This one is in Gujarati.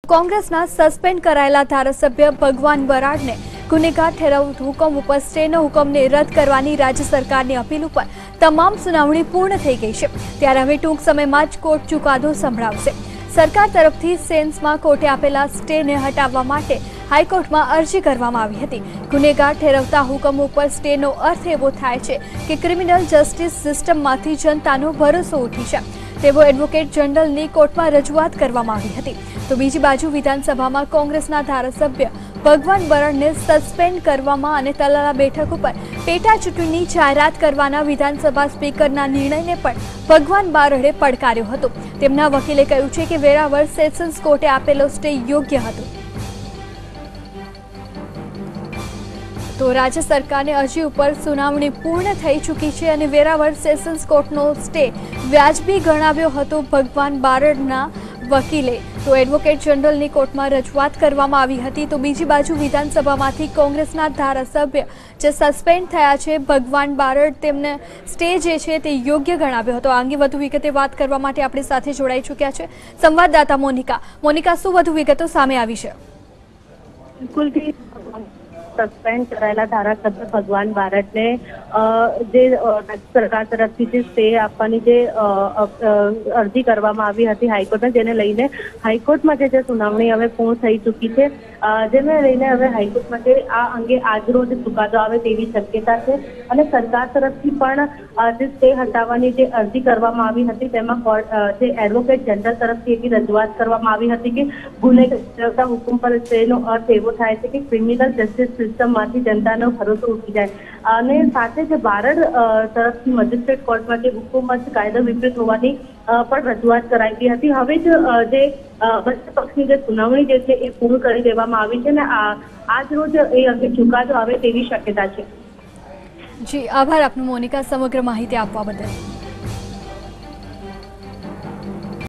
કોંગ્રેસના સસ્પેન્ડ કરાયેલા ધારાસભ્ય ભગવાન બરાડને ગુનેગાર ઠેરવતો હુકમ ઉપર સ્ટેનો હુકમને રદ કરવાની રાજ્ય સરકારની અપીલ ઉપર તમામ સુનાવણી પૂર્ણ થઈ ગઈ છે। ત્યારે હવે ટૂંક સમયમાં જ કોર્ટ ચુકાદો સંભળાવશે। સરકાર તરફથી સેન્સમાં કોર્ટે આપેલા સ્ટેને હટાવવા માટે હાઈકોર્ટમાં અરજી કરવામાં આવી હતી। ગુનેગાર ઠેરવતા હુકમ ઉપર સ્ટેનો અર્થ એવો થાય છે કે ક્રિમિનલ જસ્ટિસ સિસ્ટમમાંથી જનતાનો ભરોસો ઉઠી છે તેવો એડવોકેટ જનરલની કોર્ટમાં રજૂઆત કરવામાં આવી હતી। તો બીજી બાજુ વિધાનસભામાં કોંગ્રેસના ધારાસભ્ય ભગવાન બરાડને સસ્પેન્ડ કરવામાં અને તલાલા બેઠક ઉપર પેટા ચૂંટણીની જાહેરાત કરવાના વિધાનસભા સ્પીકરના નિર્ણયને પણ ભગવાન બરાડે પડકાર્યો હતો। તેમના વકીલે કહ્યું છે કે વેરાવળ સેશન્સ કોર્ટે આપેલો સ્ટે યોગ્ય હતો। તો રાજ્ય સરકારની અરજી ઉપર સુનાવણી પૂર્ણ થઈ ચૂકી છે અને વેરાવળ સેશન્સ કોર્ટનો સ્ટે વ્યાજબી ગણાવ્યો હતો ભગવાન બરાડના વકીલે। તો એડવોકેટ જનરલની કોર્ટમાં રજૂઆત કરવામાં આવી હતી। તો બીજી બાજુ વિધાનસભામાંથી કોંગ્રેસના ધારાસભ્ય જે સસ્પેન્ડ થયા છે ભગવાન બરાડ તેમને સ્ટે જે છે તે યોગ્ય ગણાવ્યો હતો। આ અંગે વધુ વિગતે વાત કરવા માટે આપણી સાથે જોડાઈ ચૂક્યા છે સંવાદદાતા મોનિકા। શું વધુ વિગતો સામે આવી છે? બિલકુલ સસ્પેન્ડ કરાયેલા ધારાસભ્ય ભગવાન બરાડને જે સરકાર તરફથી જે સ્ટે આપવાની જે અરજી કરવામાં આવી હતી હાઈકોર્ટમાં, જેને લઈને હાઈકોર્ટમાં જે સુનાવણી હવે પૂર્ણ થઈ ચૂકી છે, જેને લઈને હવે હાઈકોર્ટમાં જે આ અંગે આજરોજ ચુકાદો આવે તેવી શક્યતા છે। અને સરકાર તરફથી પણ જે સ્ટે હટાવવાની જે અરજી કરવામાં આવી હતી તેમાં જે એડવોકેટ જનરલ તરફથી એવી રજૂઆત કરવામાં આવી હતી કે ગુનેગાર હુકમ પર સ્ટેનો અર્થ એવો થાય છે કે ક્રિમિનલ જસ્ટિસ સિસ્ટમમાંથી જનતાનો ભરોસો ઉઠી જાય। અને સાથે જ બરાડ તરફથી મેજિસ્ટ્રેટ કોર્ટમાં જે હુકમ કાયદો વિપરીત હોવાની પણ રજૂઆત કરાઈ હતી। હવે જ જે બંને પક્ષની જે સુનાવણી જે છે એ પૂર્ણ કરી દેવામાં આવી છે અને આજ રોજ એ અંગે ચુકાદો આવે તેવી શક્યતા છે। જી આભાર આપનો મોનિકા સમગ્ર માહિતી આપવા બદલ।